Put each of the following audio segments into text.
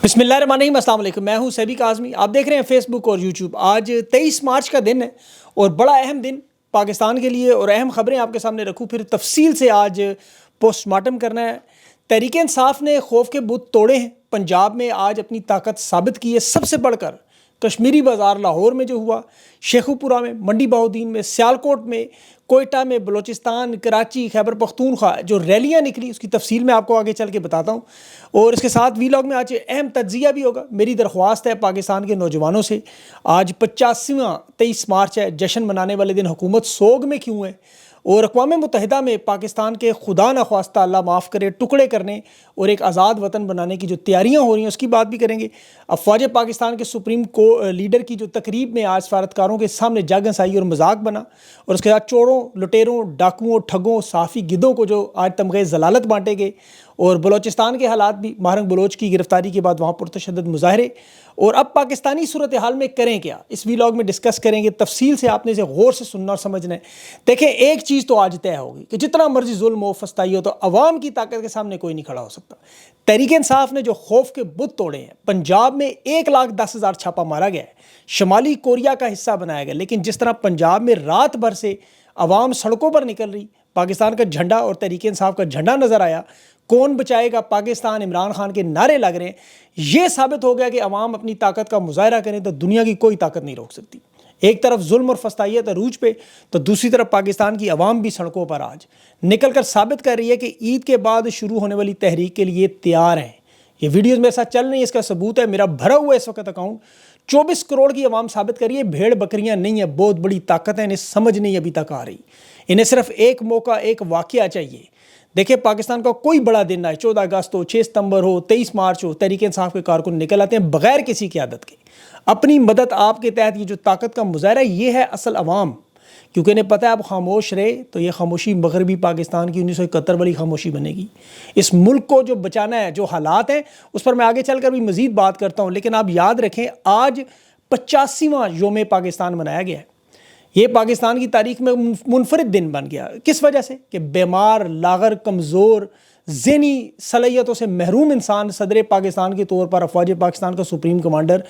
بسم اللہ الرحمن الرحیم، السلام علیکم۔ میں ہوں سیبی کاظمی، آپ دیکھ رہے ہیں فیس بک اور یوٹیوب۔ آج 23 مارچ کا دن ہے اور بڑا اہم دن پاکستان کے لیے، اور اہم خبریں آپ کے سامنے رکھوں، پھر تفصیل سے آج پوسٹ مارٹم کرنا ہے۔ تحریک انصاف نے خوف کے بت توڑے ہیں، پنجاب میں آج اپنی طاقت ثابت کی ہے۔ سب سے بڑھ کر کشمیری بازار لاہور میں جو ہوا، شیخو پورہ میں، منڈی بہاؤدین میں، سیالکوٹ میں، کوئٹہ میں، بلوچستان، کراچی، خیبر پختونخوا جو ریلیاں نکلی، اس کی تفصیل میں آپ کو آگے چل کے بتاتا ہوں۔ اور اس کے ساتھ ویلاگ میں آج اہم تجزیہ بھی ہوگا۔ میری درخواست ہے پاکستان کے نوجوانوں سے، آج 85واں 23 مارچ ہے، جشن منانے والے دن حکومت سوگ میں کیوں ہے، اور اقوام متحدہ میں پاکستان کے خدا نخواستہ اللہ معاف کرے ٹکڑے کرنے اور ایک آزاد وطن بنانے کی جو تیاریاں ہو رہی ہیں اس کی بات بھی کریں گے۔ افواج پاکستان کے سپریم لیڈر کی جو تقریب میں آج سفارتکاروں کے سامنے جگ ہنسائی اور مذاق بنا، اور اس کے ساتھ چوروں، لٹیروں، ڈاکوؤں، ٹھگوں، صحافی گدوں کو جو آج تمغے ضلالت بانٹے گئے، اور بلوچستان کے حالات بھی، مہرنگ بلوچ کی گرفتاری کے بعد وہاں پرتشدد مظاہرے، اور اب پاکستانی صورتحال میں کریں کیا، اس ویلاگ میں ڈسکس کریں گے۔ تفصیل سے آپ نے اسے غور سے سننا اور سمجھنا ہے۔ دیکھیں، ایک چیز تو آج طے ہوگی کہ جتنا مرضی ظلم و فسطائی ہو تو عوام کی طاقت کے سامنے کوئی نہیں کھڑا ہو سکتا۔ تحریک انصاف نے جو خوف کے بت توڑے ہیں، پنجاب میں 1,10,000 چھاپا مارا گیا ہے، شمالی کوریا کا حصہ بنایا گیا، لیکن جس طرح پنجاب میں رات بھر سے عوام سڑکوں پر نکل رہی، پاکستان کا جھنڈا اور تحریک انصاف کا جھنڈا نظر آیا، کون بچائے گا پاکستان، عمران خان کے نعرے لگ رہے ہیں، یہ ثابت ہو گیا کہ عوام اپنی طاقت کا مظاہرہ کریں تو دنیا کی کوئی طاقت نہیں روک سکتی۔ ایک طرف ظلم اور فسطائیت عروج پہ، تو دوسری طرف پاکستان کی عوام بھی سڑکوں پر آج نکل کر ثابت کر رہی ہے کہ عید کے بعد شروع ہونے والی تحریک کے لیے تیار ہیں۔ یہ ویڈیوز میرے ساتھ چل رہی ہیں، اس کا ثبوت ہے، میرا بھرا ہوا اس وقت اکاؤنٹ 24 کروڑ کی عوام ثابت کر رہی ہے بھیڑ بکریاں نہیں ہیں، بہت بڑی طاقت ہے، انہیں سمجھ نہیں ابھی تک آ رہی۔ انہیں صرف ایک موقع، ایک واقعہ چاہیے۔ دیکھیں، پاکستان کا کوئی بڑا دن آئے، 14 اگست ہو، 6 ستمبر ہو، 23 مارچ ہو، تحریک انصاف کے کارکن نکل آتے ہیں بغیر کسی قیادت کے، اپنی مدد آپ کے تحت۔ یہ جو طاقت کا مظاہرہ ہے، یہ ہے اصل عوام، کیونکہ انہیں پتہ ہے اب خاموش رہے تو یہ خاموشی مغربی پاکستان کی 1971 والی خاموشی بنے گی۔ اس ملک کو جو بچانا ہے، جو حالات ہیں، اس پر میں آگے چل کر بھی مزید بات کرتا ہوں، لیکن آپ یاد رکھیں آج 85واں یوم پاکستان منایا گیا ہے۔ یہ پاکستان کی تاریخ میں منفرد دن بن گیا۔ کس وجہ سے؟ کہ بیمار، لاغر، کمزور، ذہنی صلاحیتوں سے محروم انسان صدر پاکستان کے طور پر، افواج پاکستان کا سپریم کمانڈر،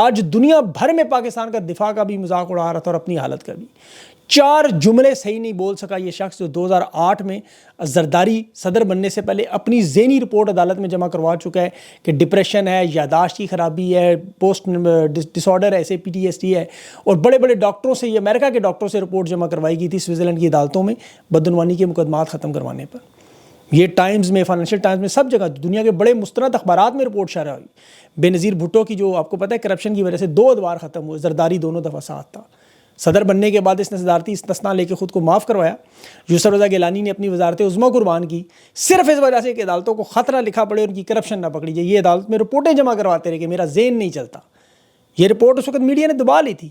آج دنیا بھر میں پاکستان کا دفاع کا بھی مذاق اڑا رہا تھا اور اپنی حالت کا بھی۔ 4 جملے صحیح نہیں بول سکا یہ شخص، جو 2008 میں زرداری صدر بننے سے پہلے اپنی ذہنی رپورٹ عدالت میں جمع کروا چکا ہے کہ ڈپریشن ہے، یادداشت کی خرابی ہے، پوسٹ ڈس آرڈر ہے، ایسے PTSD ہے، اور بڑے بڑے ڈاکٹروں سے، یہ امریکہ کے ڈاکٹروں سے رپورٹ جمع کروائی گئی تھی سوئٹزرلینڈ کی عدالتوں میں بدعنوانی کے مقدمات ختم کروانے پر۔ یہ ٹائمز میں، فائنینشل ٹائمز میں، سب جگہ دنیا کے بڑے مستند اخبارات میں رپورٹ شائع ہوئی۔ بے نظیر بھٹو کی، جو آپ کو پتہ ہے کرپشن کی وجہ سے 2 ادوار ختم ہوئے، زرداری دونوں دفعہ ساتھ تھا۔ صدر بننے کے بعد اس نے صدارتی استثناء لے کے خود کو معاف کروایا۔ یوسف رضا گیلانی نے اپنی وزارت عظمیٰ قربان کی، صرف اس وجہ سے کہ عدالتوں کو خط نہ لکھا پڑے اور ان کی کرپشن نہ پکڑی جائے۔ یہ عدالت میں رپورٹیں جمع کرواتے رہے کہ میرا ذہن نہیں چلتا۔ یہ رپورٹ اس وقت میڈیا نے دبا لی تھی،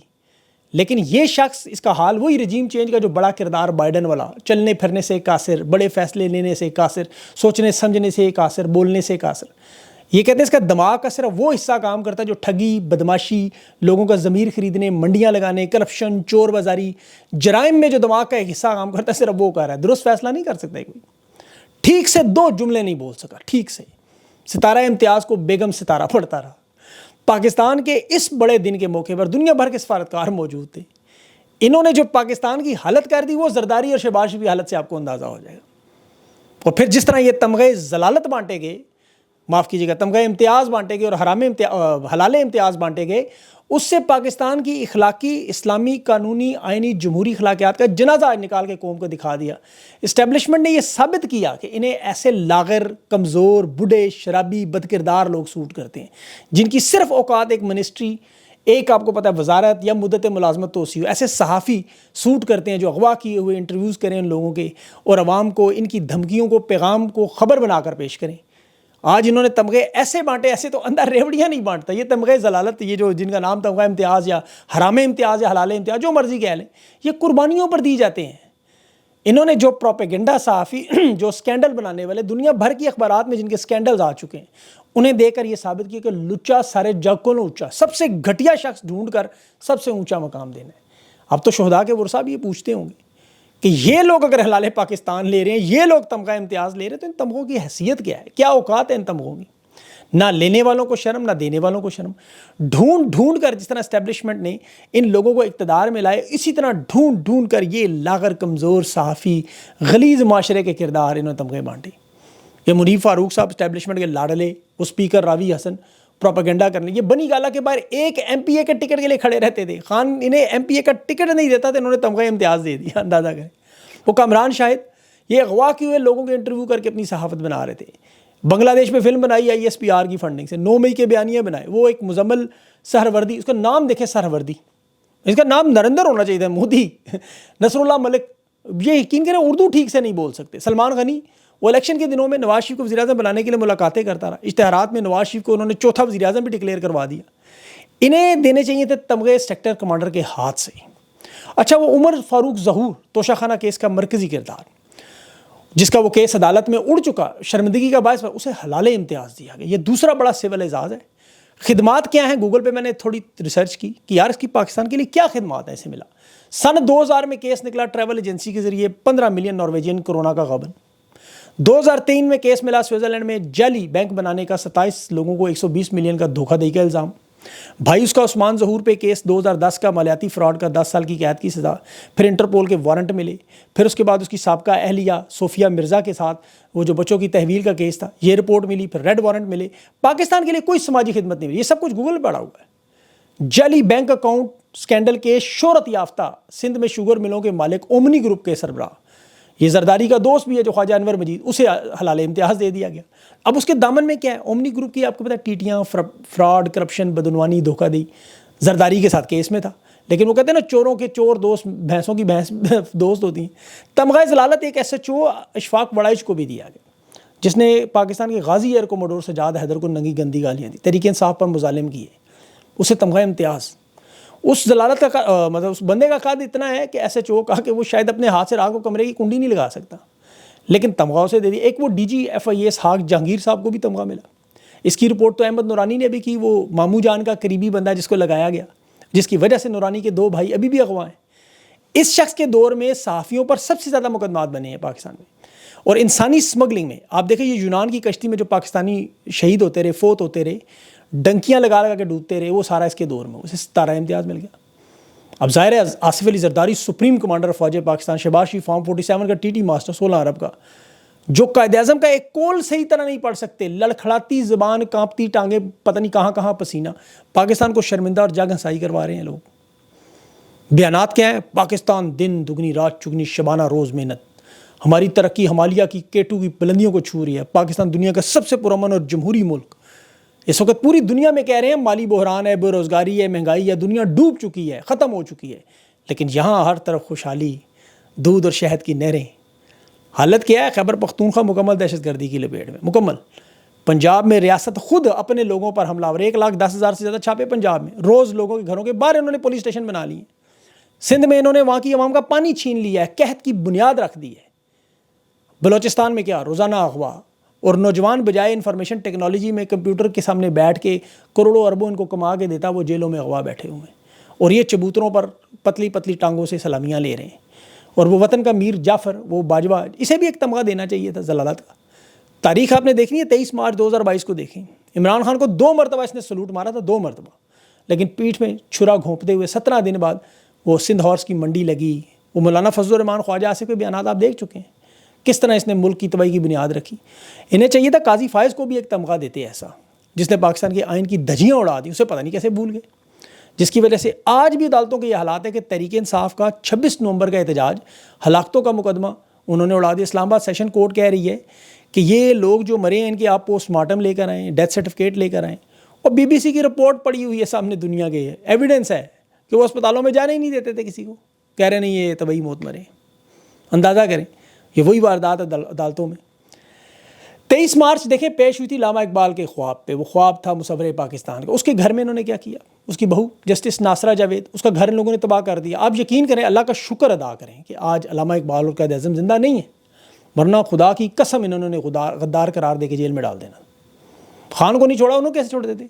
لیکن یہ شخص، اس کا حال وہی رجیم چینج کا جو بڑا کردار بائیڈن والا، چلنے پھرنے سے قاصر، بڑے فیصلے لینے سے قاصر، سوچنے سمجھنے سے قاصر، بولنے سے قاصر۔ یہ کہتے ہیں اس کا دماغ کا صرف وہ حصہ کام کرتا ہے جو ٹھگی، بدماشی، لوگوں کا ضمیر خریدنے، منڈیاں لگانے، کرپشن، چور بازاری، جرائم میں جو دماغ کا ایک حصہ کام کرتا ہے صرف وہ کر رہا ہے۔ درست فیصلہ نہیں کر سکتا کوئی، ٹھیک سے 2 جملے نہیں بول سکا، ٹھیک سے۔ ستارہ امتیاز کو بیگم ستارہ پڑھتا رہا۔ پاکستان کے اس بڑے دن کے موقع پر دنیا بھر کے سفارتکار موجود تھے۔ انہوں نے جو پاکستان کی حالت کر دی، وہ زرداری اور شہباز شریف کی حالت سے آپ کو اندازہ ہو جائے گا۔ اور پھر جس طرح یہ تمغے ضلالت بانٹے گئے، معاف کیجیے گا، تمغے امتیاز بانٹے گئے اور حلال امتیاز بانٹے گئے، اس سے پاکستان کی اخلاقی، اسلامی، قانونی، آئینی، جمہوری اخلاقیات کا جنازہ آج نکال کے قوم کو دکھا دیا۔ اسٹیبلشمنٹ نے یہ ثابت کیا کہ انہیں ایسے لاغر، کمزور، بوڑھے، شرابی، بدکردار لوگ سوٹ کرتے ہیں، جن کی صرف اوقات ایک منسٹری، ایک آپ کو پتہ ہے وزارت یا مدت ملازمت توسیع ہو۔ ایسے صحافی سوٹ کرتے ہیں جو اغوا کیے ہوئے انٹرویوز کریں ان لوگوں کے، اور عوام کو ان کی دھمکیوں کو، پیغام کو خبر بنا کر پیش کریں۔ آج انہوں نے تمغے ایسے بانٹے، ایسے تو اندر ریوڑیاں نہیں بانٹتا۔ یہ تمغے ضلالت، یہ جو جن کا نام تمغہ امتیاز یا حرام امتیاز یا حلال امتیاز، جو مرضی کہہ لیں، یہ قربانیوں پر دی جاتے ہیں۔ انہوں نے جو پروپیگنڈا صحافی، جو سکینڈل بنانے والے، دنیا بھر کی اخبارات میں جن کے سکینڈلز آ چکے ہیں، انہیں دے کر یہ ثابت کیا کہ لچا سارے جگ کو اونچا، سب سے گھٹیا شخص ڈھونڈ کر سب سے اونچا مقام دینا ہے۔ اب تو شہداء کے ورثاء بھی یہ پوچھتے ہوں گے کہ یہ لوگ اگر حلال پاکستان لے رہے ہیں، یہ لوگ تمغہ امتیاز لے رہے ہیں، تو ان تمغوں کی حیثیت کیا ہے، کیا اوقات ہے ان تمغوں کی؟ نہ لینے والوں کو شرم نہ دینے والوں کو شرم. ڈھونڈ ڈھونڈ کر جس طرح اسٹیبلشمنٹ نے ان لوگوں کو اقتدار میں لائے, اسی طرح ڈھونڈ ڈھونڈ کر یہ لاغر کمزور صحافی غلیظ معاشرے کے کردار انہوں نے تمغے بانٹے. یہ منیب فاروق صاحب اسٹیبلشمنٹ کے لاڈلے, وہ اسپیکر راوی حسن پروپیگنڈا کرنے, یہ بنی گالہ کے باہر ایک ایم پی اے کے ٹکٹ کے لیے کھڑے رہتے تھے. خان انہیں ایم پی اے کا ٹکٹ نہیں دیتا تھا, انہوں نے تمغہ امتیاز دے دیا, اندازہ کریں. وہ کامران شاہد یہ اغوا کیے ہوئے لوگوں کے انٹرویو کر کے اپنی صحافت بنا رہے تھے. بنگلہ دیش میں فلم بنائی ISPR کی فنڈنگ سے, 9 مئی کے بیانیے بنائے. وہ ایک مزمل سہروردی, اس کا نام دیکھیں سہروردی, اس کا نام نریندر ہونا چاہیے تھا, مودی, نصر اللہ ملک, یہ یقین کریں اردو ٹھیک سے نہیں بول سکتے. سلمان غنی وہ الیکشن کے دنوں میں نواز شریف کو وزیر اعظم بنانے کے لیے ملاقاتیں کرتا رہا. اشتہارات میں نواز شریف کو انہوں نے چوتھا وزیر اعظم بھی ڈکلیئر کروا دیا. انہیں دینے چاہیے تھے تمغے سیکٹر کمانڈر کے ہاتھ سے. اچھا, وہ عمر فاروق ظہور توشہ خانہ کیس کا مرکزی کردار, جس کا وہ کیس عدالت میں اڑ چکا, شرمندگی کا باعث, اسے حلال امتیاز دیا گیا. یہ دوسرا بڑا سول اعزاز ہے. خدمات کیا ہیں؟ گوگل پہ میں نے تھوڑی ریسرچ کی کہ یار اس کی پاکستان کے لیے کیا خدمات ہیں. اسے ملا سن 2000 میں کیس نکلا ٹریول ایجنسی کے ذریعے 15 ملین نارویجین کرونا کا غبن. 2003 میں کیس ملا سوئٹزرلینڈ میں جعلی بینک بنانے کا, 27 لوگوں کو 120 ملین کا دھوکہ دہی کا الزام. بھائی اس کا عثمان ظہور پہ کیس 2010 کا مالیاتی فراڈ کا 10 سال کی قید کی سزا, پھر انٹرپول کے وارنٹ ملے, پھر اس کے بعد اس کی سابقہ اہلیہ صوفیہ مرزا کے ساتھ وہ جو بچوں کی تحویل کا کیس تھا, یہ رپورٹ ملی, پھر ریڈ وارنٹ ملے. پاکستان کے لیے کوئی سماجی خدمت نہیں ملی. یہ سب کچھ گوگل پہ پڑا ہوا ہے. جعلی بینک اکاؤنٹ سکینڈل کیس, شہرت یافتہ سندھ میں شوگر ملوں کے مالک اومنی گروپ کے سربراہ, یہ زرداری کا دوست بھی ہے جو خواجہ انور مجید, اسے حلال امتیاز دے دیا گیا. اب اس کے دامن میں کیا ہے؟ اومنی گروپ کی آپ کو پتہ ہے ٹیٹیاں, فراڈ, کرپشن, بدعنوانی, دھوکہ دہی زرداری کے ساتھ کیس میں تھا. لیکن وہ کہتے ہیں نا چوروں کے چور دوست بھینسوں کی بھینس دوست ہوتی ہیں. تمغہ ضلالت ایک SHO اشفاق وڑائچ کو بھی دیا گیا, جس نے پاکستان کے غازی ایئر کوموڈور سجاد حیدر کو ننگی گندی گالیاں دی, تحریک انصاف پر مظالم کیے, اسے تمغہ امتیاز. اس ضلالت کا مطلب اس بندے کا قد اتنا ہے کہ SHO کہا کہ وہ شاید اپنے ہاتھ سے راہ کو کمرے کی کنڈی نہیں لگا سکتا, لیکن تمغہ اسے دے دی. ایک وہ DG FIA اسحاق جہانگیر صاحب کو بھی تمغہ ملا. اس کی رپورٹ تو احمد نورانی نے بھی کی, وہ مامو جان کا قریبی بندہ جس کو لگایا گیا, جس کی وجہ سے نورانی کے 2 بھائی ابھی بھی اغوا ہیں. اس شخص کے دور میں صحافیوں پر سب سے زیادہ مقدمات بنے ہیں پاکستان میں. اور انسانی اسمگلنگ میں آپ دیکھیں, یہ یونان کی کشتی میں جو پاکستانی شہید ہوتے رہے, فوت ہوتے رہے, ڈنکیاں لگا لگا کے ڈوبتے رہے, وہ سارا اس کے دور میں, اسے 17 امتیاز مل گیا. اب ظاہر ہے آصف علی زرداری سپریم کمانڈر فوج پاکستان, شہباز شریف فارم 47 کا TT ماسٹر 16 ارب کا, جو قائد اعظم کا ایک کول صحیح طرح نہیں پڑھ سکتے, لڑکھڑاتی زبان, کانپتی ٹانگیں, پتہ نہیں کہاں کہاں پسینہ, پاکستان کو شرمندہ اور جگ ہنسائی کروا رہے ہیں لوگ. بیانات کیا ہیں؟ پاکستان دن دگنی رات چگنی شبانہ روز محنت, ہماری ترقی ہمالیہ کی K2 کی بلندیوں کو چھو رہی ہے. پاکستان دنیا کا سب سے پرامن اور جمہوری ملک. اس وقت پوری دنیا میں کہہ رہے ہیں مالی بحران ہے, بے روزگاری ہے, مہنگائی ہے, دنیا ڈوب چکی ہے, ختم ہو چکی ہے, لیکن یہاں ہر طرف خوشحالی, دودھ اور شہد کی نہریں. حالت کیا ہے؟ خیبر پختونخوا مکمل دہشت گردی کی لپیٹ میں, مکمل. پنجاب میں ریاست خود اپنے لوگوں پر حملہ آور, 1,10,000 سے زیادہ چھاپے پنجاب میں, روز لوگوں کے گھروں کے باہر انہوں نے پولیس اسٹیشن بنا لی ہیں. سندھ میں انہوں نے وہاں کی عوام کا پانی چھین لیا ہے, قحط کی بنیاد رکھ دی ہے. بلوچستان میں کیا روزانہ اغوا, اور نوجوان بجائے انفارمیشن ٹیکنالوجی میں کمپیوٹر کے سامنے بیٹھ کے کروڑوں اربوں ان کو کما کے دیتا, وہ جیلوں میں اغوا بیٹھے ہوئے ہیں, اور یہ چبوتروں پر پتلی پتلی ٹانگوں سے سلامیاں لے رہے ہیں. اور وہ وطن کا میر جعفر, وہ باجوہ, اسے بھی ایک تمغہ دینا چاہیے تھا ضلالت کا. تاریخ آپ نے دیکھنی ہے, 23 مارچ 2022 کو دیکھیں. عمران خان کو 2 مرتبہ اس نے سلوٹ مارا تھا, 2 مرتبہ, لیکن پیٹھ میں چھرا گھونپتے ہوئے 17 دن بعد وہ سندھ ہارس کی منڈی لگی. وہ مولانا فضل الرحمان خواجہ آصف کے بیانات آپ دیکھ چکے ہیں, کس طرح اس نے ملک کی تباہی کی بنیاد رکھی. انہیں چاہیے تھا قاضی فائز کو بھی ایک تمغہ دیتے ایسا, جس نے پاکستان کے آئین کی دھجیاں اڑا دی, اسے پتہ نہیں کیسے بھول گئے, جس کی وجہ سے آج بھی عدالتوں کے یہ حالات ہے کہ تحریک انصاف کا 26 نومبر کا احتجاج, ہلاکتوں کا مقدمہ انہوں نے اڑا دیا. اسلام آباد سیشن کورٹ کہہ رہی ہے کہ یہ لوگ جو مرے ہیں ان کے آپ پوسٹ مارٹم لے کر آئیں, ڈیتھ سرٹیفکیٹ لے کر آئیں, اور BBC کی رپورٹ پڑی ہوئی ہے سامنے دنیا کے, ایویڈنس ہے کہ وہ اسپتالوں میں جانے ہی نہیں دیتے تھے کسی کو, کہہ رہے نہیں یہ طبعی موت مرے. اندازہ کریں, یہ وہی واردات ہے عدالتوں میں. 23 مارچ دیکھیں پیش ہوئی تھی علامہ اقبال کے خواب پہ, وہ خواب تھا مصور پاکستان کا. اس کے گھر میں انہوں نے کیا کیا, اس کی بہو جسٹس ناصرہ جاوید, اس کا گھر ان لوگوں نے تباہ کر دیا. آپ یقین کریں, اللہ کا شکر ادا کریں کہ آج علامہ اقبال اور قائد اعظم زندہ نہیں ہے, ورنہ خدا کی قسم انہوں نے غدار قرار دے کے جیل میں ڈال دینا. خان کو نہیں چھوڑا, انہوں کیسے چھوڑ دیتے.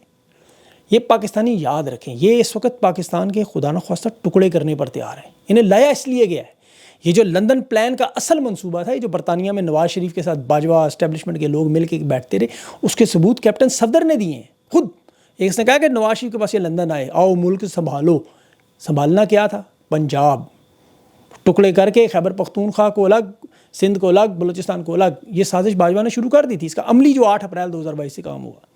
یہ پاکستانی یاد رکھیں, یہ اس وقت پاکستان کے خدا نخواستہ ٹکڑے کرنے پر تیار ہیں. انہیں لایا اس لیے گیا ہے, یہ جو لندن پلان کا اصل منصوبہ تھا، یہ جو برطانیہ میں نواز شریف کے ساتھ باجوہ اسٹیبلشمنٹ کے لوگ مل کے بیٹھتے رہے، اس کے ثبوت کیپٹن صفدر نے دیے ہیں خود۔ ایک نے کہا کہ نواز شریف کے پاس یہ لندن آئے، آؤ ملک سنبھالو۔ سنبھالنا کیا تھا؟ پنجاب ٹکڑے کر کے خیبر پختونخوا کو الگ، سندھ کو الگ، بلوچستان کو الگ، یہ سازش باجوہ نے شروع کر دی تھی۔ اس کا عملی جو 8 اپریل 2022 سے کام ہوا۔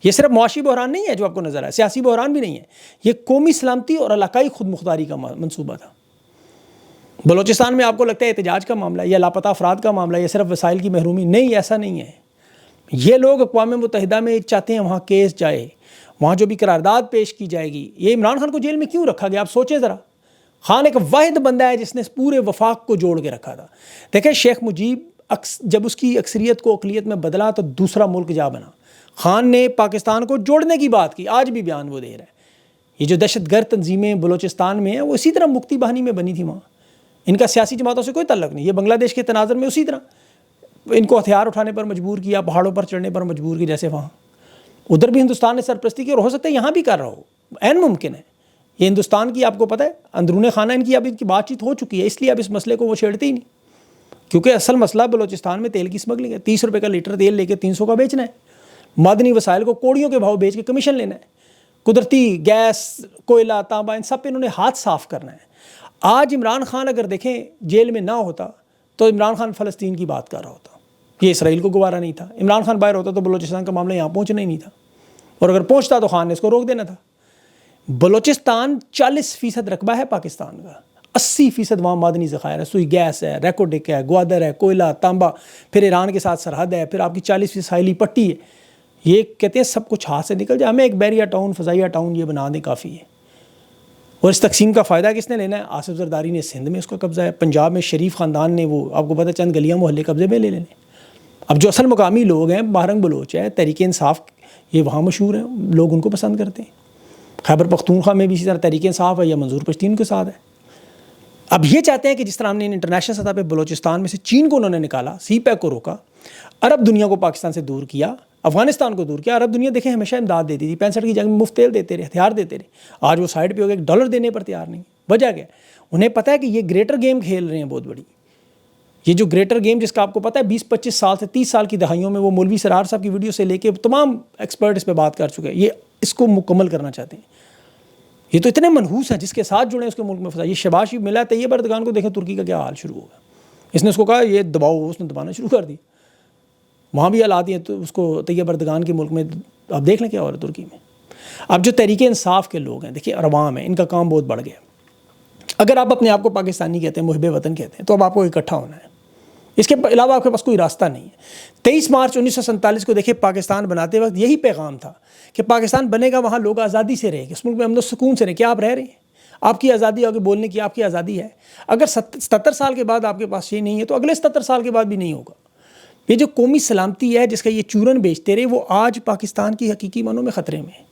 یہ صرف معاشی بحران نہیں ہے جو آپ کو نظر آئے، سیاسی بحران بھی نہیں ہے، یہ قومی سلامتی اور علاقائی خود مختاری کا منصوبہ تھا۔ بلوچستان میں آپ کو لگتا ہے احتجاج کا معاملہ یا لاپتہ افراد کا معاملہ یا صرف وسائل کی محرومی، نہیں، ایسا نہیں ہے۔ یہ لوگ اقوام متحدہ میں چاہتے ہیں وہاں کیس جائے، وہاں جو بھی قرارداد پیش کی جائے گی۔ یہ عمران خان کو جیل میں کیوں رکھا گیا؟ آپ سوچیں ذرا۔ خان ایک واحد بندہ ہے جس نے پورے وفاق کو جوڑ کے رکھا تھا۔ دیکھیں شیخ مجیب جب اس کی اکثریت کو اقلیت میں بدلا تو دوسرا ملک جا بنا۔ خان نے پاکستان کو جوڑنے کی بات کی، آج بھی بیان وہ دے رہا ہے۔ یہ جو دہشت گرد تنظیمیں بلوچستان میں ہیں وہ اسی طرح مکتی بہانی میں بنی تھی وہاں، ان کا سیاسی جماعتوں سے کوئی تعلق نہیں۔ یہ بنگلہ دیش کے تناظر میں اسی طرح ان کو ہتھیار اٹھانے پر مجبور کیا، پہاڑوں پر چڑھنے پر مجبور کیا، جیسے وہاں ادھر بھی ہندوستان نے سرپرستی کی، اور ہو سکتا ہے یہاں بھی کر رہا ہو، عین ممکن ہے۔ یہ ہندوستان کی آپ کو پتہ ہے اندرون خانہ ان کی اب ان کی بات چیت ہو چکی ہے، اس لیے اب اس مسئلے کو وہ چھیڑتے ہی نہیں، کیونکہ اصل مسئلہ بلوچستان میں تیل کی اسمگلنگ ہے۔ 30 روپے کا لیٹر تیل لے کے 300 کا بیچنا ہے، معدنی وسائل کو کوڑیوں کے بھاؤ بیچ کے کمیشن لینا ہے، قدرتی گیس، کوئلہ، تانبا، ان سب پہ انہوں نے ہاتھ صاف کرنا ہے۔ آج عمران خان اگر دیکھیں جیل میں نہ ہوتا تو عمران خان فلسطین کی بات کر رہا ہوتا، یہ اسرائیل کو گوارا نہیں تھا۔ عمران خان باہر ہوتا تو بلوچستان کا معاملہ یہاں پہنچنا ہی نہیں تھا، اور اگر پہنچتا تو خان نے اس کو روک دینا تھا۔ بلوچستان 40% رقبہ ہے پاکستان کا، 80% وہاں معدنی ذخائر ہے، سوئی گیس ہے، ریکوڈک ہے، گوادر ہے، کوئلہ، تانبا، پھر ایران کے ساتھ سرحد ہے، پھر آپ کی 40% ساحلی پٹی ہے۔ یہ کہتے ہیں سب کچھ ہاتھ سے نکل جائے، ہمیں ایک بیریا ٹاؤن، فضائیہ ٹاؤن یہ بنا دیں کافی ہے۔ اور اس تقسیم کا فائدہ کس نے لینا ہے؟ آصف زرداری نے سندھ میں اس کا قبضہ ہے، پنجاب میں شریف خاندان نے وہ آپ کو پتہ چند گلیاں محلے قبضے میں لے لینے۔ اب جو اصل مقامی لوگ ہیں، بارنگ بلوچ ہے، تحریک انصاف، یہ وہاں مشہور ہیں، لوگ ان کو پسند کرتے ہیں۔ خیبر پختونخوا میں بھی اسی طرح تحریک انصاف ہے یا منظور پشتین کے ساتھ ہے۔ اب یہ چاہتے ہیں کہ جس طرح ہم نے انٹرنیشنل سطح پہ بلوچستان میں سے چین کو انہوں نے نکالا، سی پیک کو روکا، عرب دنیا کو پاکستان سے دور کیا، افغانستان کو دور کیا۔ عرب دنیا دیکھیں ہمیشہ امداد دیتی تھی، 65 کی جنگ میں مفت تیل دیتے رہے، ہتھیار دیتے رہے، آج وہ سائڈ پہ ہو گئے، $1 دینے پر تیار نہیں۔ وجہ کیا ہے؟ انہیں پتہ ہے کہ یہ گریٹر گیم کھیل رہے ہیں بہت بڑی۔ یہ جو گریٹر گیم جس کا آپ کو پتہ ہے 20-25 سال سے 30 سال کی دہائیوں میں وہ مولوی سرار صاحب کی ویڈیو سے لے کے تمام ایکسپرٹ اس پہ بات کر چکے ہیں، یہ اس کو مکمل کرنا چاہتے ہیں۔ یہ تو اتنے منحوس ہیں، جس کے ساتھ جڑے اس کے ملک میں پھنسا۔ یہ شہباز شریف ملا طیب اردگان کو، دیکھیں ترکی کا کیا حال شروع ہوگا۔ اس نے اس کو کہا یہ دباؤ، اس نے دبانا شروع کر دی۔ وہاں بھی حالات ہیں، تو اس کو طیب اردگان کے ملک میں آپ دیکھ لیں کیا ہو رہا ہے ترکی میں۔ اب جو تحریک انصاف کے لوگ ہیں، دیکھیں عوام ہیں، ان کا کام بہت بڑھ گیا۔ اگر آپ اپنے آپ کو پاکستانی کہتے ہیں، محب وطن کہتے ہیں، تو اب آپ کو اکٹھا ہونا ہے، اس کے علاوہ آپ کے پاس کوئی راستہ نہیں ہے۔ 23 مارچ 1947 کو دیکھیں پاکستان بناتے وقت یہی پیغام تھا کہ پاکستان بنے گا وہاں لوگ آزادی سے رہیں گے، اس ملک میں امن و سکون سے رہیں۔ کیا آپ رہ رہے ہیں؟ آپ کی آزادی آگے بولنے کی آپ کی آزادی ہے۔ اگر 77 سال کے بعد آپ کے پاس یہ نہیں ہے تو اگلے 77 سال کے بعد بھی نہیں ہوگا۔ یہ جو قومی سلامتی ہے جس کا یہ چورن بیچتے رہے، وہ آج پاکستان کی حقیقی معنوں میں خطرے میں ہے۔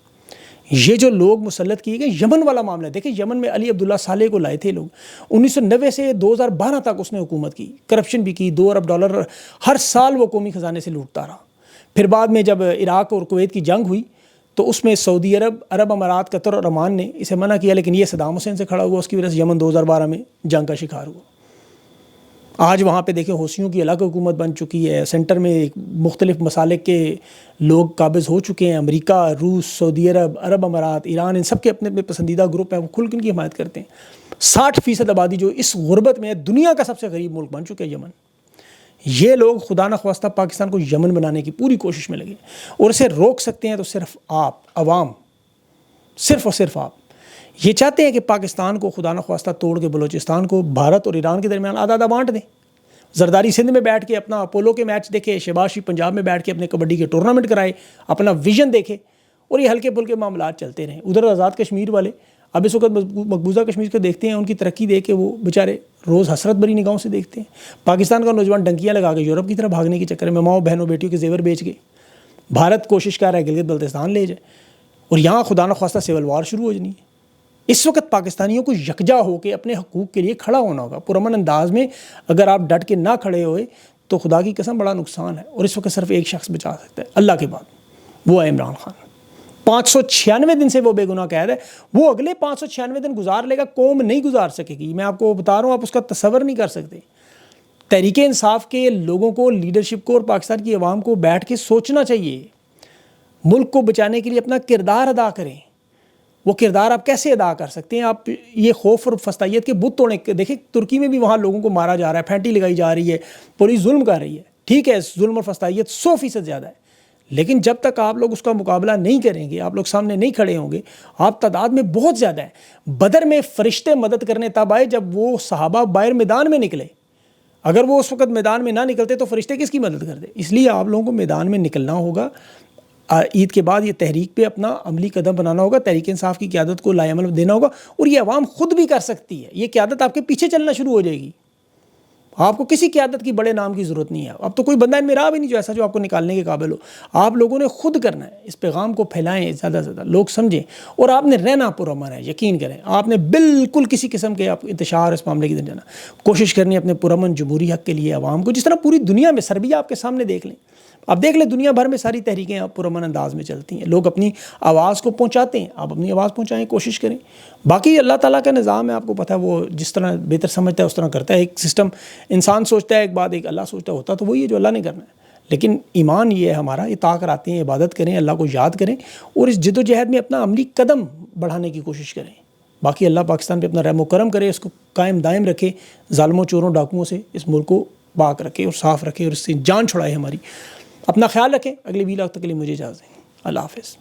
یہ جو لوگ مسلط کیے گئے، یمن والا معاملہ دیکھیں، یمن میں علی عبداللہ صالح کو لائے تھے لوگ، 1990 سے 2012 تک اس نے حکومت کی، کرپشن بھی کی، $2 ارب ہر سال وہ قومی خزانے سے لوٹتا رہا۔ پھر بعد میں جب عراق اور کویت کی جنگ ہوئی تو اس میں سعودی عرب، عرب امارات، قطر اور عمان نے اسے منع کیا، لیکن یہ صدام حسین سے کھڑا ہوا، اس کی وجہ سے یمن 2012 میں جنگ کا شکار ہوا۔ آج وہاں پہ دیکھیں حوثیوں کی الگ حکومت بن چکی ہے، سینٹر میں مختلف ممالک کے لوگ قابض ہو چکے ہیں، امریکہ، روس، سعودی عرب، عرب امارات، ایران، ان سب کے اپنے اپنے پسندیدہ گروپ ہیں، وہ کھل کے ان کی حمایت کرتے ہیں۔ 60% آبادی جو اس غربت میں ہے، دنیا کا سب سے غریب ملک بن چکے یمن۔ یہ لوگ خدا نخواستہ پاکستان کو یمن بنانے کی پوری کوشش میں لگے، اور اسے روک سکتے ہیں تو صرف آپ عوام، صرف اور صرف آپ۔ یہ چاہتے ہیں کہ پاکستان کو خدا نخواستہ توڑ کے بلوچستان کو بھارت اور ایران کے درمیان آدھا آدھا بانٹ دیں۔ زرداری سندھ میں بیٹھ کے اپنا اپولو کے میچ دیکھے، شہباز شریف پنجاب میں بیٹھ کے اپنے کبڈی کے ٹورنامنٹ کرائے، اپنا ویژن دیکھے، اور یہ ہلکے پھلکے معاملات چلتے رہیں۔ ادھر آزاد کشمیر والے اب اس وقت مقبوضہ کشمیر کو دیکھتے ہیں، ان کی ترقی دیکھ کے وہ بیچارے روز حسرت بھری نگاہوں سے دیکھتے ہیں۔ پاکستان کا نوجوان ڈنکیاں لگا کے یورپ کی طرف بھاگنے کے چکر میں ماؤں بہنوں بیٹیوں کے زیور بیچ گئے۔ بھارت کوشش کر رہا ہے گلگت بلتستان لے جائے، اور یہاں خدا نخواستہ سول وار شروع ہو جانی ہے۔ اس وقت پاکستانیوں کو یکجا ہو کے اپنے حقوق کے لیے کھڑا ہونا ہوگا پرامن انداز میں۔ اگر آپ ڈٹ کے نہ کھڑے ہوئے تو خدا کی قسم بڑا نقصان ہے، اور اس وقت صرف ایک شخص بچا سکتا ہے اللہ کے بعد، وہ ہے عمران خان۔ 596 دن سے وہ بے گناہ قید ہے، وہ اگلے 596 دن گزار لے گا، قوم نہیں گزار سکے گی. میں آپ کو بتا رہا ہوں، آپ اس کا تصور نہیں کر سکتے. تحریک انصاف کے لوگوں کو، لیڈرشپ کو اور پاکستان کی عوام کو بیٹھ کے سوچنا چاہیے. ملک کو بچانے کے لیے اپنا کردار ادا کریں. وہ کردار آپ کیسے ادا کر سکتے ہیں؟ آپ یہ خوف اور فسطائیت کے بت توڑنے، دیکھیں ترکی میں بھی وہاں لوگوں کو مارا جا رہا ہے، پھینٹی لگائی جا رہی ہے، پولیس ظلم کر رہی ہے. ٹھیک ہے، ظلم اور فسطائیت 100% زیادہ ہے، لیکن جب تک آپ لوگ اس کا مقابلہ نہیں کریں گے، آپ لوگ سامنے نہیں کھڑے ہوں گے، آپ تعداد میں بہت زیادہ ہیں. بدر میں فرشتے مدد کرنے تب آئے جب وہ صحابہ باہر میدان میں نکلے. اگر وہ اس وقت میدان میں نہ نکلتے تو فرشتے کس کی مدد کرتے؟ اس لیے آپ لوگوں کو میدان میں نکلنا ہوگا. عید کے بعد یہ تحریک پہ اپنا عملی قدم بنانا ہوگا، تحریک انصاف کی قیادت کو لائے عمل دینا ہوگا، اور یہ عوام خود بھی کر سکتی ہے. یہ قیادت آپ کے پیچھے چلنا شروع ہو جائے گی. آپ کو کسی قیادت کی بڑے نام کی ضرورت نہیں ہے. اب تو کوئی بندہ ان میں رہا بھی نہیں جو ایسا جو آپ کو نکالنے کے قابل ہو. آپ لوگوں نے خود کرنا ہے. اس پیغام کو پھیلائیں، زیادہ سے زیادہ لوگ سمجھیں، اور آپ نے رہنا پرامن ہے. یقین کریں، آپ نے بالکل کسی قسم کے آپ انتشار اس معاملے کی طرف جانا. کوشش کرنی ہے اپنے پرامن جمہوری حق کے لیے عوام کو، جس طرح پوری دنیا میں، سربیا آپ کے سامنے دیکھ لیں، آپ دیکھ لیں دنیا بھر میں ساری تحریکیں آپ پرامن انداز میں چلتی ہیں. لوگ اپنی آواز کو پہنچاتے ہیں. آپ اپنی آواز پہنچائیں، کوشش کریں. باقی اللہ تعالیٰ کا نظام ہے، آپ کو پتہ ہے، وہ جس طرح بہتر سمجھتا ہے اس طرح کرتا ہے. ایک سسٹم انسان سوچتا ہے ایک بات، ایک اللہ سوچتا ہوتا تو وہی ہے جو اللہ نے کرنا ہے. لیکن ایمان یہ ہے ہمارا، اطاع کراتے ہیں، عبادت کریں، اللہ کو یاد کریں، اور اس جد و جہد میں اپنا عملی قدم بڑھانے کی کوشش کریں. باقی اللہ پاکستان پہ اپنا رحم و کرم کرے، اس کو قائم دائم رکھے، ظالموں چوروں ڈاکوؤں سے اس ملک کو پاک رکھے اور صاف رکھے، اور اس سے جان چھڑائے ہماری. اپنا خیال رکھیں. اگلی ویلاگ تک کے لیے مجھے اجازت دیں. اللہ حافظ.